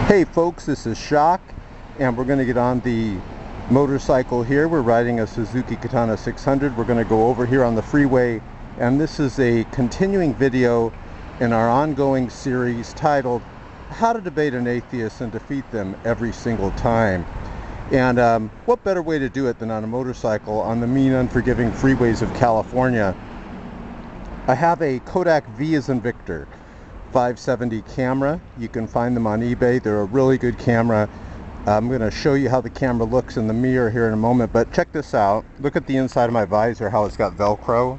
Hey folks, this is Shock, and we're going to get on the motorcycle here. We're riding a Suzuki Katana 600. We're going to go over here on the freeway, and this is a continuing video in our ongoing series titled How to Debate an Atheist and Defeat Them Every Single Time. And what better way to do it than on a motorcycle on the mean, unforgiving freeways of California. I have a Kodak V as in Victor 570 camera. You can find them on eBay. They're a really good camera. I'm going to show you how the camera looks in the mirror here in a moment, but check this out. Look at the inside of my visor, how it's got Velcro.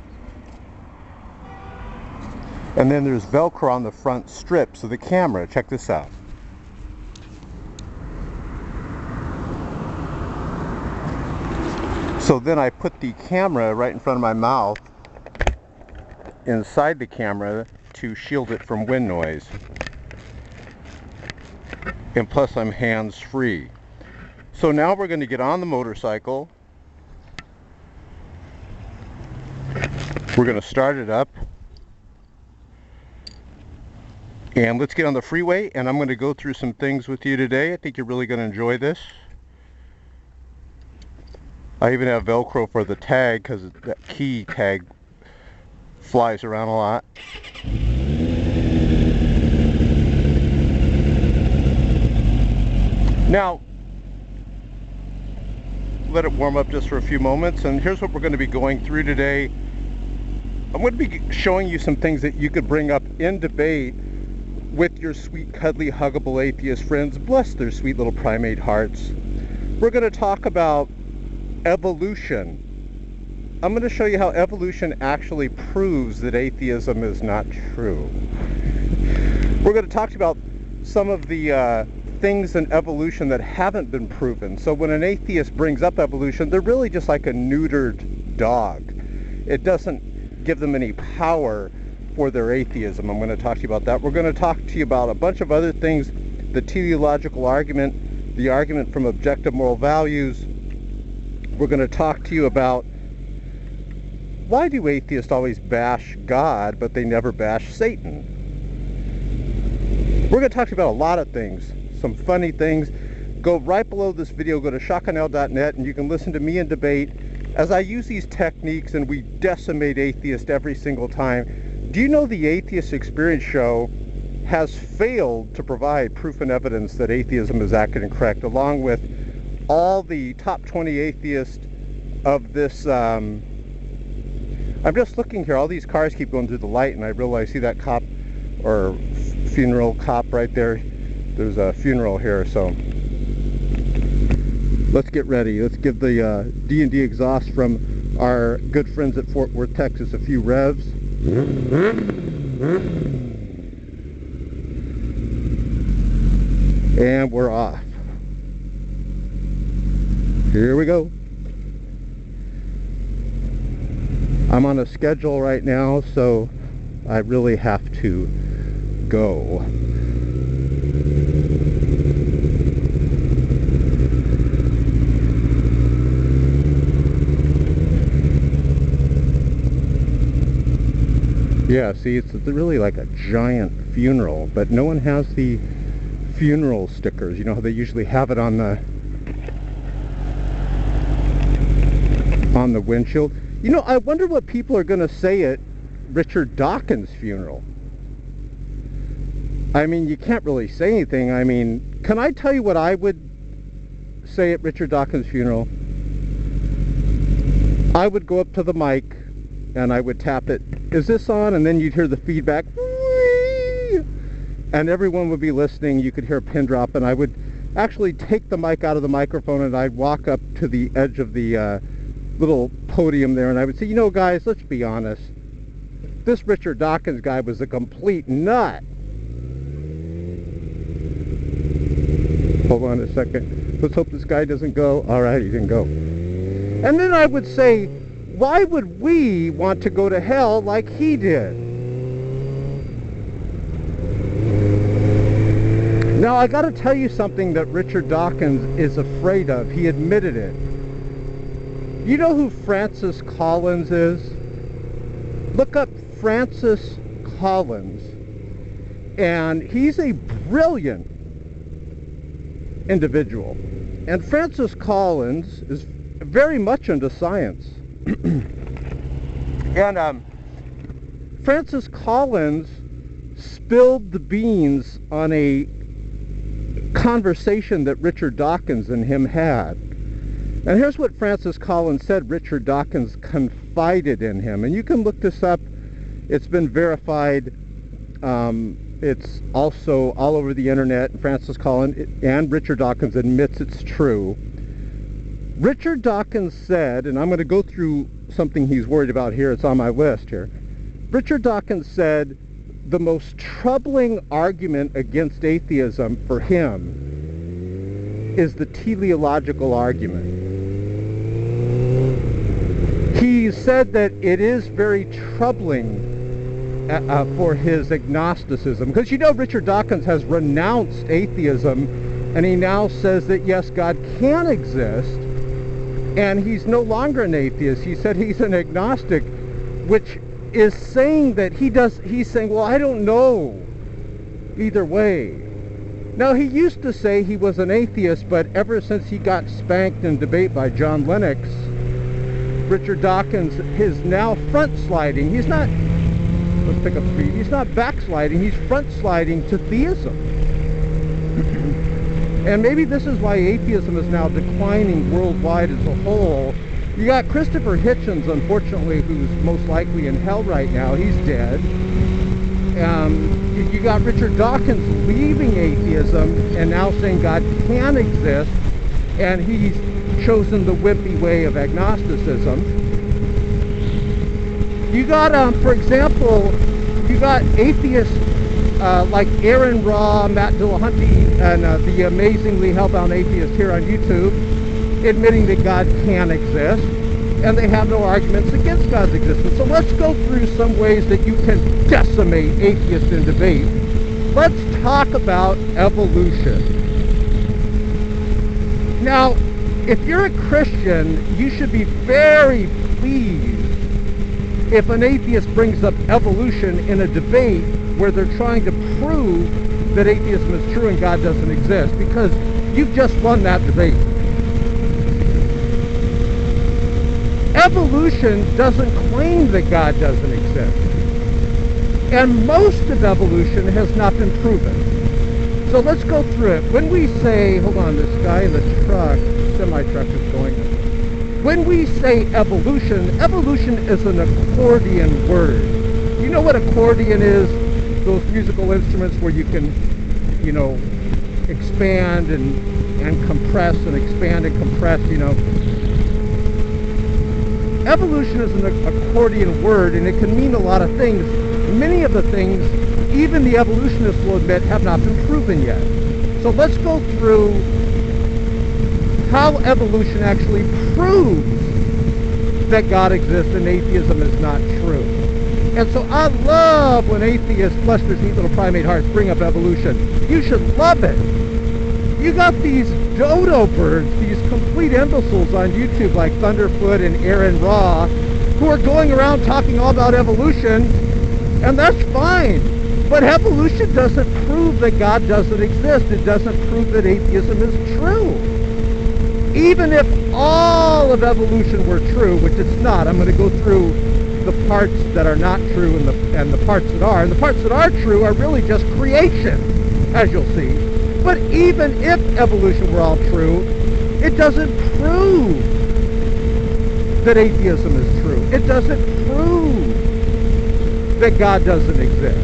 And then there's Velcro on the front strips of the camera. Check this out. So then I put the camera right in front of my mouth inside the camera to shield it from wind noise. And plus I'm hands-free. So now we're going to get on the motorcycle. We're going to start it up. And let's get on the freeway, and I'm going to go through some things with you today. I think you're really going to enjoy this. I even have Velcro for the tag because that key tag flies around a lot. Now, let it warm up just for a few moments, and here's what we're going to be going through today. I'm going to be showing you some things that you could bring up in debate with your sweet, cuddly, huggable atheist friends. Bless their sweet little primate hearts. We're going to talk about evolution. I'm going to show you how evolution actually proves that atheism is not true. We're going to talk about some of the things in evolution that haven't been proven. So when an atheist brings up evolution, they're really just like a neutered dog. It doesn't give them any power for their atheism. I'm going to talk to you about that. We're going to talk to you about a bunch of other things, the teleological argument, the argument from objective moral values. We're going to talk to you about why do atheists always bash God, but they never bash Satan? We're going to talk to you about a lot of things, some funny things. Go right below this video, go to ShockofGOD.net, and you can listen to me in debate as I use these techniques and we decimate atheists every single time. Do you know the Atheist Experience Show has failed to provide proof and evidence that atheism is accurate and correct, along with all the top 20 atheists of this. I'm just looking here, all these cars keep going through the light, and I realize, see that cop or funeral cop right there? There's a funeral here, so let's get ready. Let's give the D&D exhaust from our good friends at Fort Worth, Texas, a few revs. And we're off. Here we go. I'm on a schedule right now, so I really have to go. Yeah, see, it's really like a giant funeral, but no one has the funeral stickers. You know how they usually have it on the windshield? You know, I wonder what people are going to say at Richard Dawkins' funeral. I mean, you can't really say anything. I mean, can I tell you what I would say at Richard Dawkins' funeral? I would go up to the mic and I would tap it. Is this on? And then you'd hear the feedback. And everyone would be listening. You could hear a pin drop, and I would actually take the mic out of the microphone and I'd walk up to the edge of the little podium there, and I would say, you know, guys, let's be honest. This Richard Dawkins guy was a complete nut. Hold on a second. Let's hope this guy doesn't go. All right, he didn't go. And then I would say, why would we want to go to hell like he did? Now, I got to tell you something that Richard Dawkins is afraid of. He admitted it. You know who Francis Collins is? Look up Francis Collins. And he's a brilliant individual. And Francis Collins is very much into science. And Francis Collins spilled the beans on a conversation that Richard Dawkins and him had. And here's what Francis Collins said Richard Dawkins confided in him. And you can look this up. It's been verified. It's also all over the internet. Francis Collins and Richard Dawkins admits it's true. Richard Dawkins said, and I'm going to go through something he's worried about here. It's on my list here. Richard Dawkins said the most troubling argument against atheism for him is the teleological argument. He said that it is very troubling for his agnosticism, because you know Richard Dawkins has renounced atheism, and he now says that yes, God can exist, and he's no longer an atheist. He said he's an agnostic, which is saying that he's saying, well, I don't know either way. Now, he used to say he was an atheist, but ever since he got spanked in debate by John Lennox, Richard Dawkins is now front sliding. He's not, let's pick up speed, he's not backsliding, he's front sliding to theism. And maybe this is why atheism is now declining worldwide as a whole. You got Christopher Hitchens, unfortunately, who's most likely in hell right now. He's dead. You got Richard Dawkins leaving atheism and now saying God can exist, and he's chosen the wimpy way of agnosticism. You got, for example, you got atheists like Aaron Raw, Matt Dillahunty, and the amazingly hellbound atheist here on YouTube, admitting that God can exist, and they have no arguments against God's existence. So let's go through some ways that you can decimate atheists in debate. Let's talk about evolution. Now, if you're a Christian, you should be very pleased if an atheist brings up evolution in a debate where they're trying to prove that atheism is true and God doesn't exist, because you've just won that debate. Evolution doesn't claim that God doesn't exist. And most of evolution has not been proven. So let's go through it. When we say, hold on, this guy in the truck, semi-truck is going. When we say evolution, evolution is an accordion word. You know what accordion is? Those musical instruments where you can, you know, expand and compress and expand and compress, you know. Evolution is an accordion word, and it can mean a lot of things. Many of the things, even the evolutionists will admit, have not been proven yet. So let's go through how evolution actually proves that God exists and atheism is not true. And so I love when atheists, bless their sweet little primate hearts, bring up evolution. You should love it. You got these dodo birds, these complete imbeciles on YouTube like Thunderfoot and Aaron Raw, who are going around talking all about evolution, and that's fine. But evolution doesn't prove that God doesn't exist. It doesn't prove that atheism is true. Even if all of evolution were true, which it's not, I'm going to go through the parts that are not true and the parts that are. And the parts that are true are really just creation, as you'll see. But even if evolution were all true, it doesn't prove that atheism is true. It doesn't prove that God doesn't exist.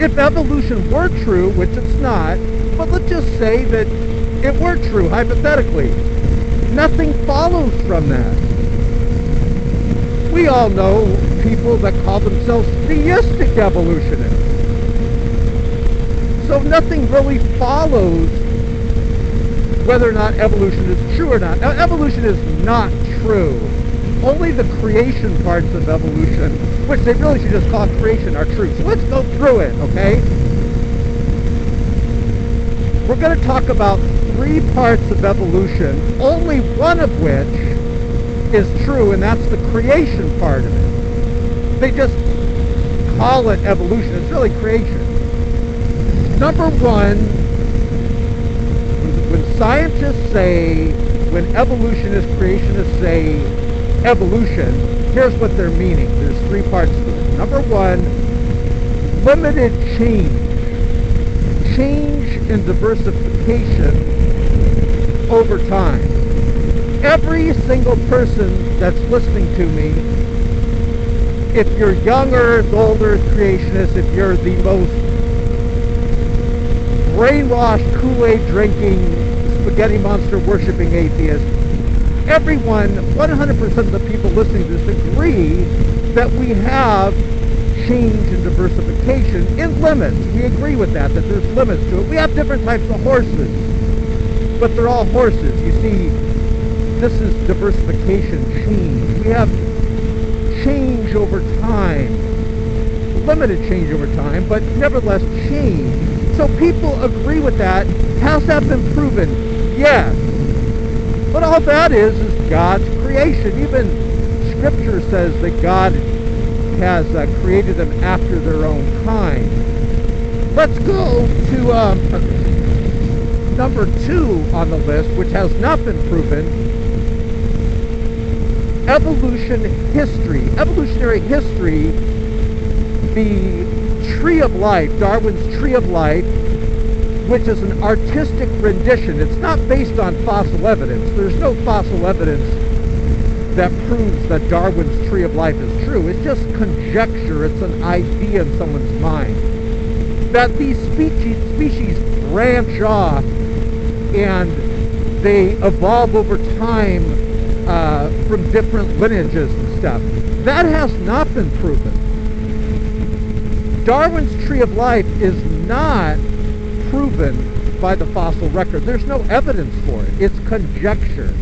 If evolution were true, which it's not, but let's just say that it were true, hypothetically, nothing follows from that. We all know people that call themselves theistic evolutionists. So nothing really follows whether or not evolution is true or not. Now, evolution is not true. Only the creation parts of evolution, which they really should just call creation, are true. So let's go through it, okay? We're going to talk about 3 parts of evolution, only one of which is true, and that's the creation part of it. They just call it evolution. It's really creation. Number 1, When scientists say, when evolutionists, creationists say evolution, here's what they're meaning. There's three parts to it. Number one, limited change. Change and diversification over time. Every single person that's listening to me, if you're young Earth, old Earth creationist, if you're the most brainwashed, Kool-Aid drinking, spaghetti monster worshipping atheist, everyone, 100% of the people listening to this agree that we have change and diversification in limits. We agree with that there's limits to it. We have different types of horses, but they're all horses. You see, this is diversification, change. We have change over time, limited change over time, but nevertheless change. So people agree with that. Has that been proven? Yes. But all that is God's creation. Even Scripture says that God has created them after their own kind. Let's go to number 2 on the list, which has not been proven. Evolutionary history, the tree of life, Darwin's tree of life, which is an artistic rendition. It's not based on fossil evidence. There's no fossil evidence that proves that Darwin's tree of life is true. It's just conjecture. It's an idea in someone's mind. That these species branch off and they evolve over time from different lineages and stuff. That has not been proven. Darwin's tree of life is not proven by the fossil record. There's no evidence for it. It's conjecture.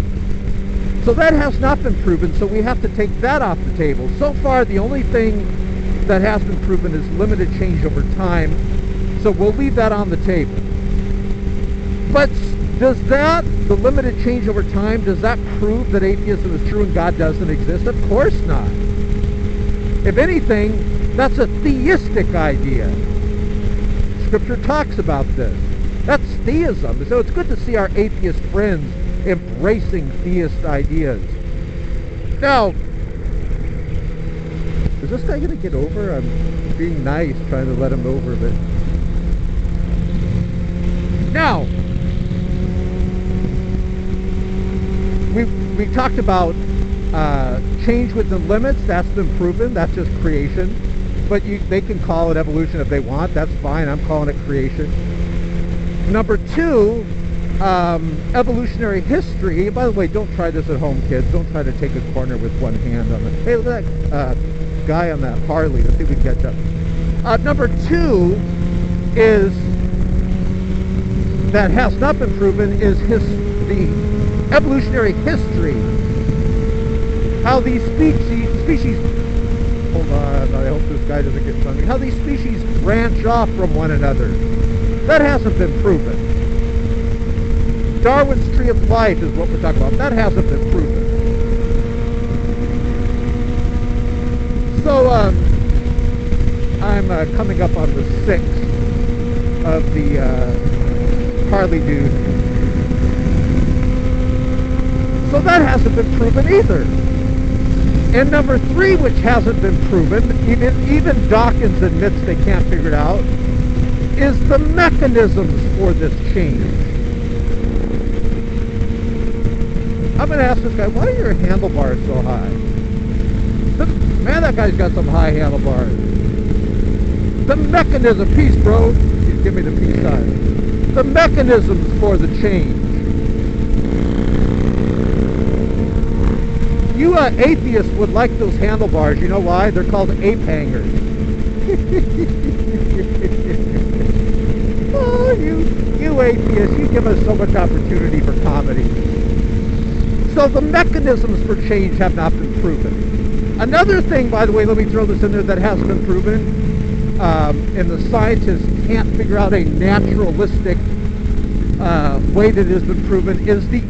So that has not been proven, so we have to take that off the table. So far, the only thing that has been proven is limited change over time, so we'll leave that on the table. But does that, the limited change over time, does that prove that atheism is true and God doesn't exist? Of course not. If anything, that's a theistic idea. Scripture talks about this. That's theism. So it's good to see our atheist friends embracing theist ideas. Now, is this guy going to get over? I'm being nice, trying to let him over, but... Now, we talked about change within limits. That's been proven. That's just creation. But they can call it evolution if they want. That's fine. I'm calling it creation. Number 2, evolutionary history. By the way, don't try this at home, kids. Don't try to take a corner with one hand on the... Hey, look at that guy on that Harley. Let's see if we can catch up. Number 2 is... that has not been proven is the evolutionary history. How these species... Hold on, I hope this guy doesn't get funny. How these species branch off from one another. That hasn't been proven. Darwin's tree of life is what we're talking about. That hasn't been proven. So, I'm coming up on the 6th of the Harley dude. So that hasn't been proven either. And number 3, which hasn't been proven, even Dawkins admits they can't figure it out, is the mechanisms for this change. I'm going to ask this guy, why are your handlebars so high? Man, that guy's got some high handlebars. The mechanism, peace, bro. You give me the peace sign. The mechanisms for the change. You atheists would like those handlebars. You know why? They're called ape hangers. Oh, you atheists, you give us so much opportunity for comedy. So the mechanisms for change have not been proven. Another thing, by the way, let me throw this in there that has been proven, and the scientists can't figure out a naturalistic way that it has been proven, is the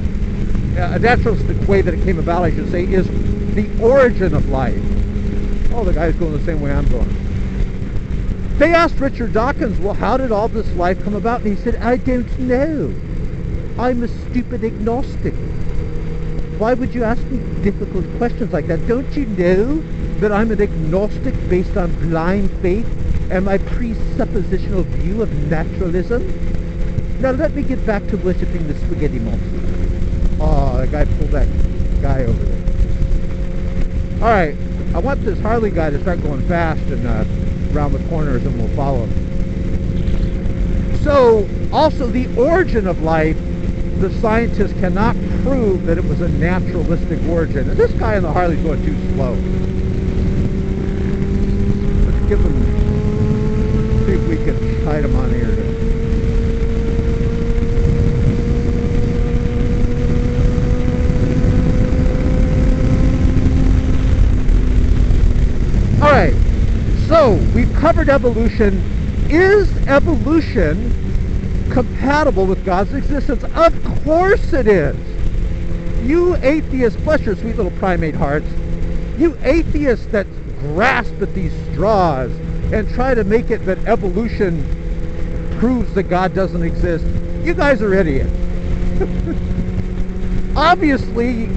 a naturalistic way that it came about, I should say, is the origin of life. Oh, the guy's going the same way I'm going. They asked Richard Dawkins, well, how did all this life come about? And he said, I don't know. I'm a stupid agnostic. Why would you ask me difficult questions like that? Don't you know that I'm an agnostic based on blind faith and my presuppositional view of naturalism? Now let me get back to worshipping the spaghetti monster. Oh, the guy pulled that guy over there. Alright, I want this Harley guy to start going fast and around the corners, and we'll follow him. So, also the origin of life, the scientists cannot prove that it was a naturalistic origin. And this guy in the Harley's going too slow. Let's give him, see if we can hide him on here. Alright, so we've covered evolution. Is evolution compatible with God's existence? Of course it is. You atheists, bless your sweet little primate hearts, you atheists that grasp at these straws and try to make it that evolution proves that God doesn't exist, you guys are idiots. Obviously,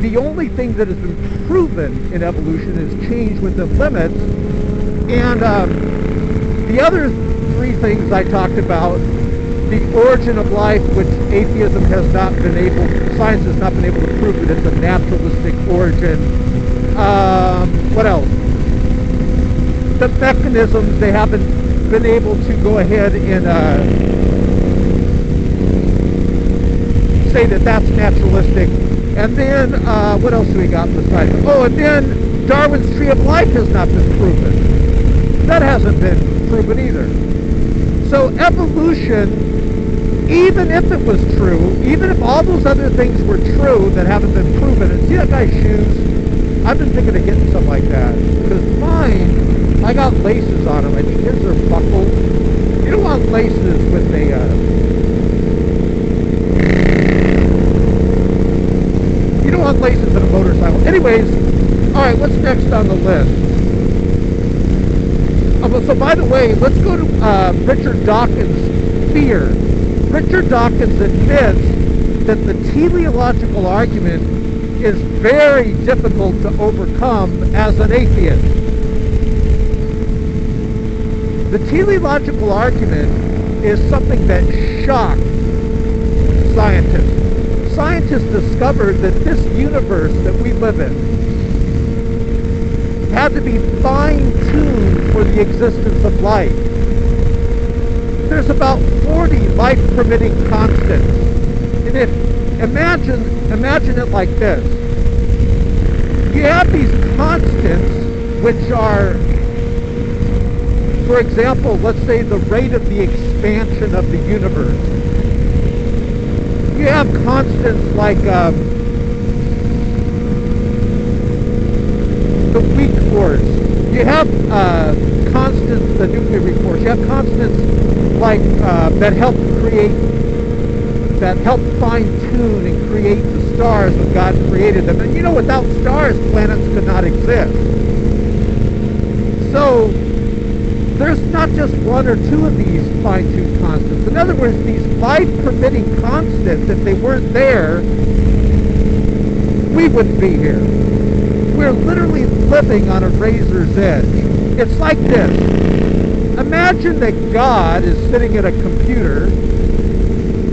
the only thing that has been proven in evolution is change within limits, and the other three things I talked about, the origin of life, which atheism has not been able, science has not been able to prove that it's a naturalistic origin. What else? The mechanisms, they haven't been able to go ahead and say that that's naturalistic. And then, what else do we got besides? Oh, and then Darwin's tree of life has not been proven. That hasn't been proven either. So evolution, even if it was true, even if all those other things were true that haven't been proven, and see that guy's shoes? I've been thinking of getting something like that. Because mine, I got laces on them. I think his are buckled. You don't want laces with a... you don't want laces in a motorcycle. Anyways, alright, what's next on the list? So by the way, let's go to Richard Dawkins' fear. Richard Dawkins admits that the teleological argument is very difficult to overcome as an atheist. The teleological argument is something that shocked scientists. Scientists discovered that this universe that we live in had to be fine-tuned for the existence of life. There's about 40 life-permitting constants. And if imagine it like this. You have these constants which are, for example, let's say the rate of the expansion of the universe. You have constants like the weak force. You have constants, the nuclear force. You have constants like that help fine-tune and create the stars when God created them. And you know, without stars, planets could not exist. So there's not just one or two of these fine-tuned constants. In other words, these life-permitting constants, if they weren't there, we wouldn't be here. We're literally living on a razor's edge. It's like this. Imagine that God is sitting at a computer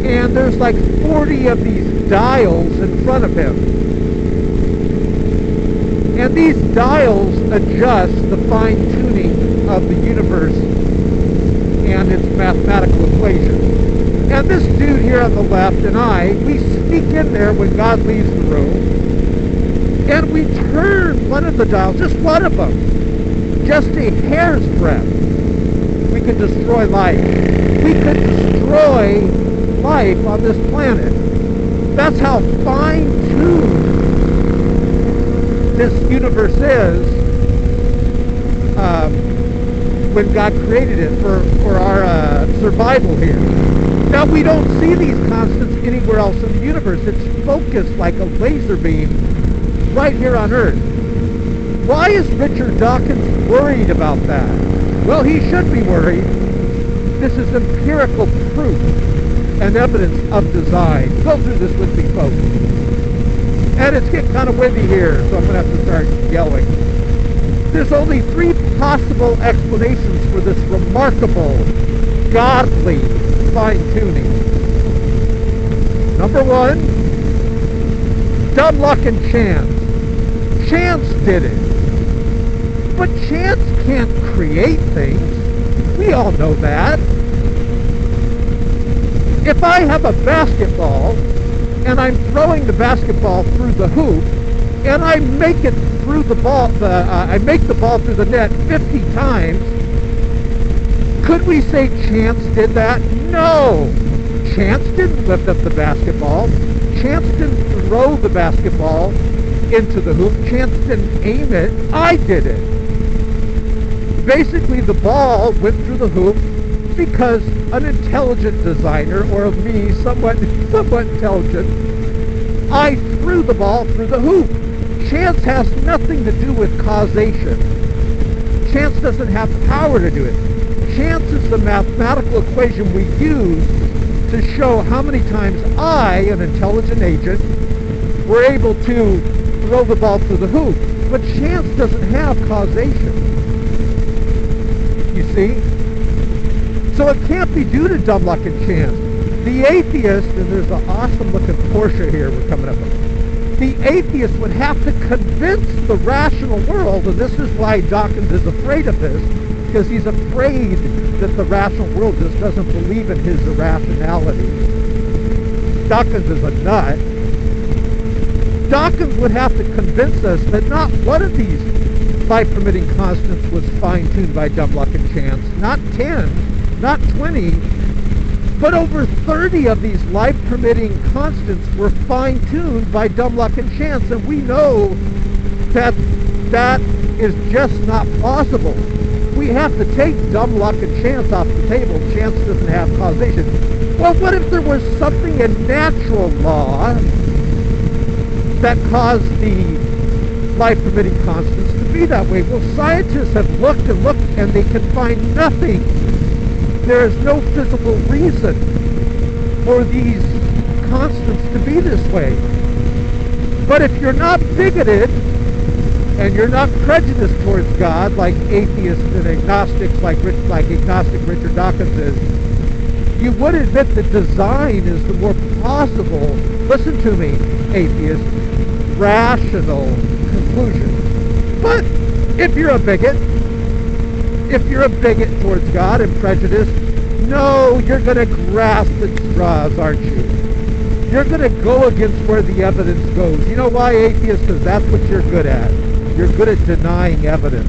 and there's like 40 of these dials in front of him. And these dials adjust the fine-tuning of the universe and its mathematical equations. And this dude here on the left and I, we sneak in there when God leaves the room, and we turn one of the dials, just one of them, just a hair's breadth. We could destroy life. We could destroy life on this planet. That's how fine-tuned this universe is when God created it for our survival here. Now, we don't see these constants anywhere else in the universe. It's focused like a laser beam right here on Earth. Why is Richard Dawkins worried about that? Well, he should be worried. This is empirical proof. and evidence of design. Go through this with me, folks. And it's getting kind of windy here, so I'm going to have to start yelling. There's only 3 possible explanations for this remarkable, godly fine-tuning. Number 1, dumb luck and chance. Chance did it. But chance can't create things. We all know that. If I have a basketball and I'm throwing the basketball through the hoop and I make it through the ball, I make the ball through the net 50 times, could we say chance did that? No. Chance didn't lift up the basketball. Chance didn't throw the basketball into the hoop. Chance didn't aim it. I did it. Basically, the ball went through the hoop because an intelligent designer, or of me, somewhat intelligent, I threw the ball through the hoop. Chance has nothing to do with causation. Chance doesn't have power to do it. Chance is the mathematical equation we use to show how many times I, an intelligent agent, were able to throw the ball through the hoop. But chance doesn't have causation. You see? So it can't be due to dumb luck and chance. The atheist, and there's an awesome looking Porsche here we're coming up with. The atheist would have to convince the rational world, and this is why Dawkins is afraid of this, because he's afraid that the rational world just doesn't believe in his irrationality. Dawkins is a nut. Dawkins would have to convince us that not one of these life-permitting constants was fine-tuned by dumb luck and chance. Not 10, not 20, but over 30 of these life-permitting constants were fine-tuned by dumb luck and chance, and we know that that is just not plausible. We have to take dumb luck and chance off the table. Chance doesn't have causation. Well, what if there was something in natural law that caused the life-permitting constants to be that way? Well, scientists have looked and looked, and they can find nothing. There is no physical reason for these constants to be this way. But if you're not bigoted, and you're not prejudiced towards God, like atheists and agnostics, like agnostic Richard Dawkins is, you would admit that design is the more plausible, listen to me, atheist, rational conclusion. But if you're a bigot towards God and prejudiced, no, you're going to grasp at straws, aren't you? You're going to go against where the evidence goes. You know why, atheists? Because that's what you're good at. You're good at denying evidence.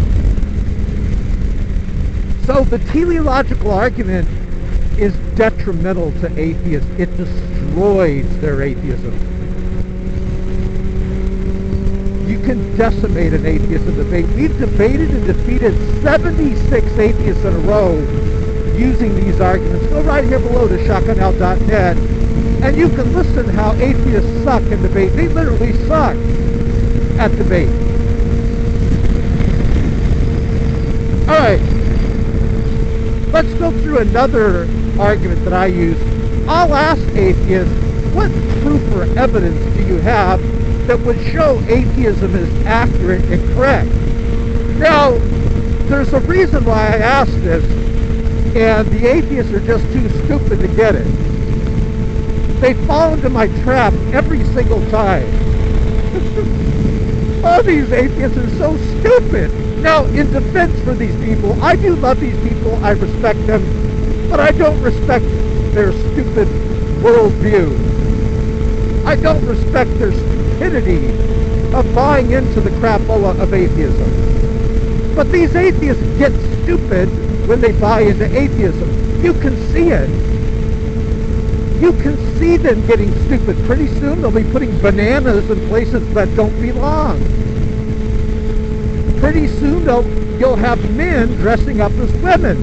So the teleological argument is detrimental to atheists. It destroys their atheism. You can decimate an atheist in debate. We've debated and defeated 76 atheists in a row using these arguments. Go right here below to ShockofGOD.net, and you can listen how atheists suck in debate. They literally suck at debate. All right, let's go through another argument that I use. I'll ask atheists, what proof or evidence do you have that would show atheism is accurate and correct? Now, there's a reason why I ask this, and the atheists are just too stupid to get it. They fall into my trap every single time. All these atheists are so stupid. Now, in defense for these people, I do love these people, I respect them, but I don't respect their stupid worldview. I don't respect their stupidity of buying into the crapola of atheism. But these atheists get stupid when they buy into atheism. You can see it. You can see them getting stupid. Pretty soon they'll be putting bananas in places that don't belong. Pretty soon you'll have men dressing up as women.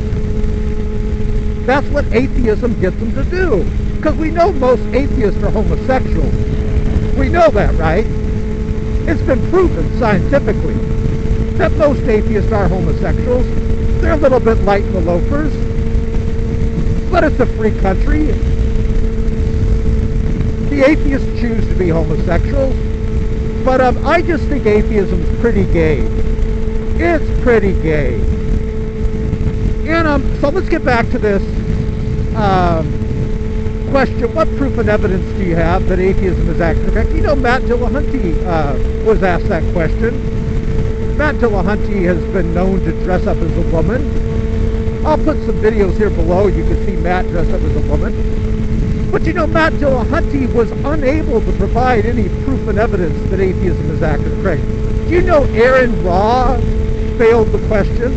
That's what atheism gets them to do. Because we know most atheists are homosexuals. We know that, right? It's been proven scientifically that most atheists are homosexuals. They're a little bit light in the loafers. But it's a free country. The atheists choose to be homosexuals. But I just think atheism's pretty gay. It's pretty gay. And so let's get back to this question. What proof and evidence do you have that atheism is actually correct? You know, Matt Dillahunty was asked that question. Matt Dillahunty has been known to dress up as a woman. I'll put some videos here below. You can see Matt dress up as a woman. But you know, Matt Dillahunty was unable to provide any proof and evidence that atheism is actually correct. Do you know Aaron Raw failed the question?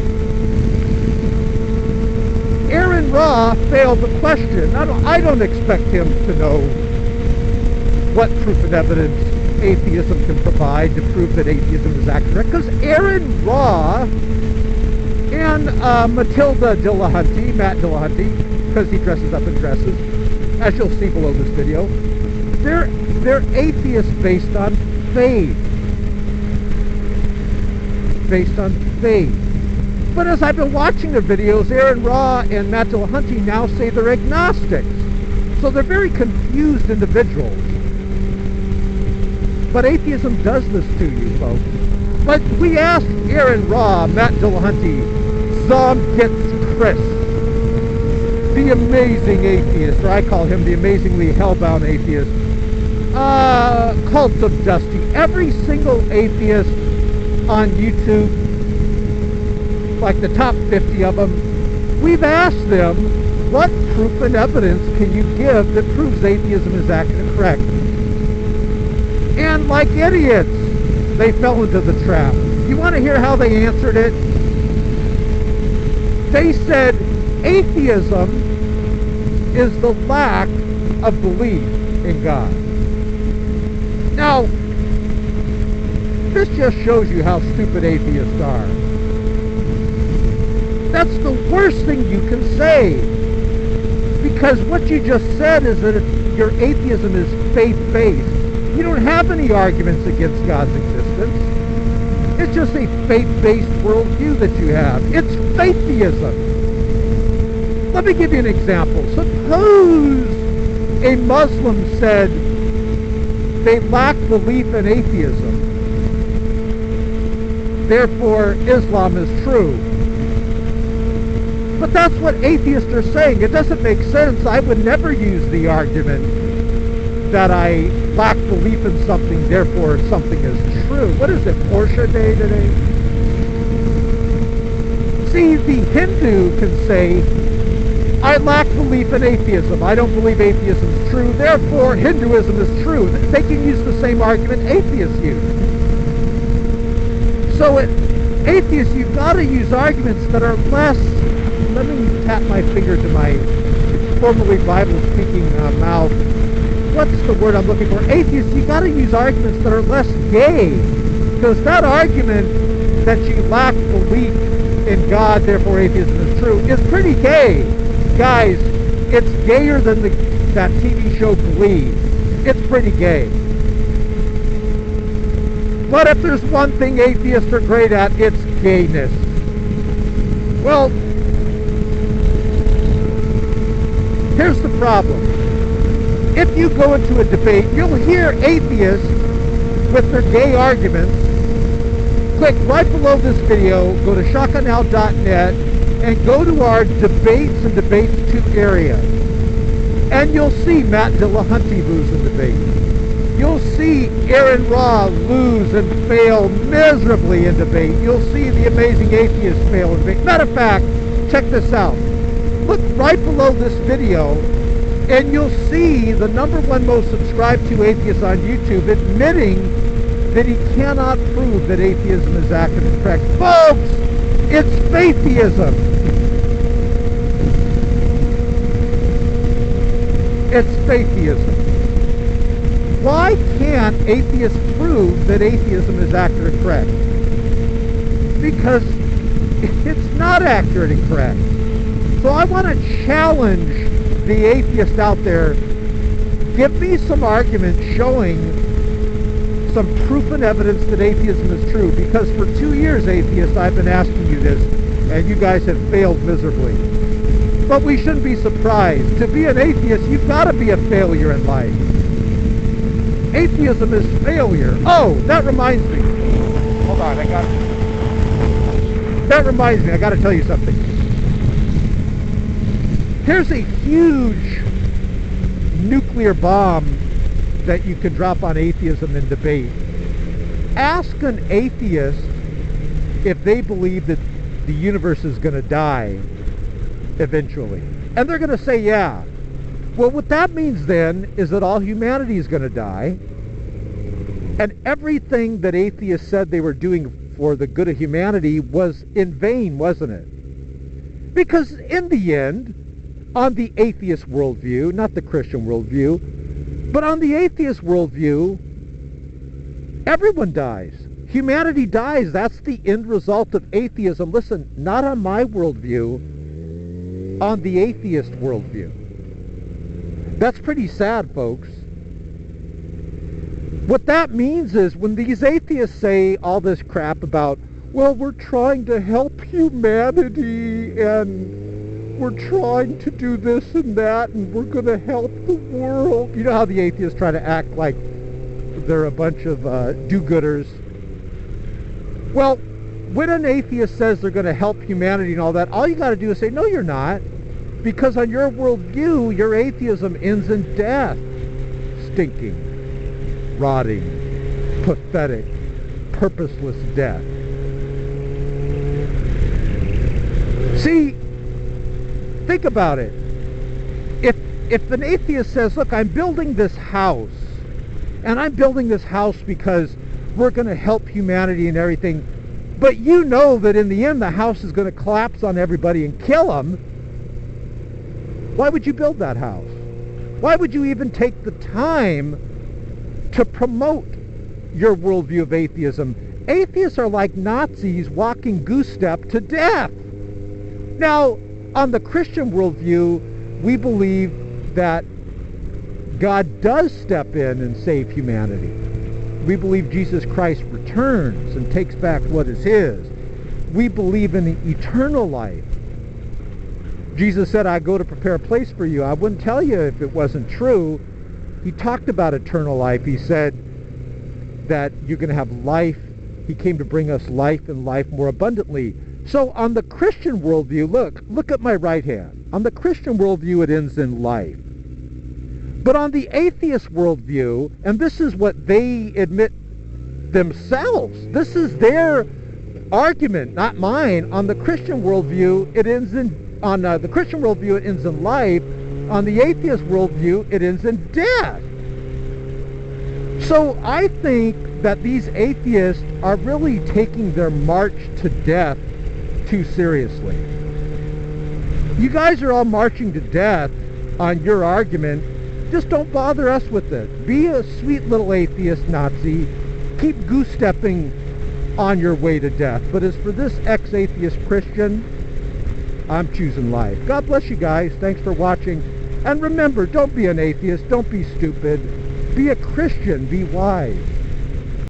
Aaron Raw failed the question. I don't expect him to know what proof and evidence atheism can provide to prove that atheism is actually correct, because Aaron Raw and Matilda Dillahunty, Matt Dillahunty, because he dresses up in dresses, as you'll see below this video, they're atheists based on faith. Based on faith. But as I've been watching their videos, Aaron Raw and Matt Dillahunty now say they're agnostics. So they're very confused individuals. But atheism does this to you, folks. But we asked Aaron Raw, Matt Dillahunty, Zom Gets Chris, the amazing atheist, or I call him the amazingly hellbound atheist, Cult of Dusty. Every single atheist on YouTube, like the top 50 of them, we've asked them, what proof and evidence can you give that proves atheism is actually correct? And like idiots, they fell into the trap. You want to hear how they answered it? They said atheism is the lack of belief in God. Now, this just shows you how stupid atheists are. That's the worst thing you can say. Because what you just said is that your atheism is faith-based. You don't have any arguments against God's existence. It's just a faith-based worldview that you have. It's faiththeism. Let me give you an example. Suppose a Muslim said they lack belief in atheism. Therefore, Islam is true. But that's what atheists are saying. It doesn't make sense. I would never use the argument that I lack belief in something, therefore something is true. What is it, Porsche Day today? See, the Hindu can say, I lack belief in atheism. I don't believe atheism is true, therefore Hinduism is true. They can use the same argument atheists use. So atheists, you've got to use arguments that are less, let me tap my finger to my formerly Bible-speaking mouth. What's the word I'm looking for? Atheists, you got to use arguments that are less gay. Because that argument that you lack belief in God, therefore atheism is true, is pretty gay. Guys, it's gayer than that TV show Glee. It's pretty gay. But if there's one thing atheists are great at, it's gayness. Well, here's the problem. If you go into a debate, you'll hear atheists with their gay arguments. Click right below this video, go to ShockofGOD.net, and go to our Debates and Debates 2 area. And you'll see Matt Dillahunty lose in debate. You'll see Aaron Raw lose and fail miserably in debate. You'll see the amazing atheist fail in debate. Matter of fact, check this out. Look right below this video, and you'll see the #1 most subscribed to atheist on YouTube admitting that he cannot prove that atheism is actually correct. Folks, it's faiththeism. It's faiththeism. Why can't atheists prove that atheism is accurate and correct? Because it's not accurate and correct. So I want to challenge the atheist out there. Give me some arguments showing some proof and evidence that atheism is true. Because for 2 years, atheists, I've been asking you this, and you guys have failed miserably. But we shouldn't be surprised. To be an atheist, you've got to be a failure in life. Atheism is failure. Oh, that reminds me. Hold on, That reminds me, I got to tell you something. Here's a huge nuclear bomb that you can drop on atheism in debate. Ask an atheist if they believe that the universe is going to die eventually. And they're going to say, yeah. Well, what that means then is that all humanity is going to die. And everything that atheists said they were doing for the good of humanity was in vain, wasn't it? Because in the end, on the atheist worldview, not the Christian worldview, but on the atheist worldview, everyone dies. Humanity dies. That's the end result of atheism. Listen, not on my worldview, on the atheist worldview. That's pretty sad, folks. What that means is when these atheists say all this crap about, well, we're trying to help humanity and we're trying to do this and that and we're going to help the world. You know how the atheists try to act like they're a bunch of do-gooders. Well, when an atheist says they're going to help humanity and all that, all you got to do is say, no, you're not. Because on your worldview, your atheism ends in death. Stinking, rotting, pathetic, purposeless death. See, think about it. If an atheist says, look, I'm building this house, and I'm building this house because we're going to help humanity and everything, but you know that in the end the house is going to collapse on everybody and kill them, why would you build that house? Why would you even take the time to promote your worldview of atheism? Atheists are like Nazis walking goose step to death. Now, on the Christian worldview, we believe that God does step in and save humanity. We believe Jesus Christ returns and takes back what is his. We believe in eternal life. Jesus said, I go to prepare a place for you. I wouldn't tell you if it wasn't true. He talked about eternal life. He said that you're going to have life. He came to bring us life and life more abundantly. So on the Christian worldview, look at my right hand. On the Christian worldview, it ends in life. But on the atheist worldview, and this is what they admit themselves, this is their argument, not mine. On the Christian worldview, it ends in the Christian worldview, it ends in life. On the atheist worldview, it ends in death. So I think that these atheists are really taking their march to death too seriously. You guys are all marching to death on your argument. Just don't bother us with it. Be a sweet little atheist Nazi. Keep goose-stepping on your way to death. But as for this ex-atheist Christian, I'm choosing life. God bless you guys. Thanks for watching. And remember, don't be an atheist. Don't be stupid. Be a Christian. Be wise.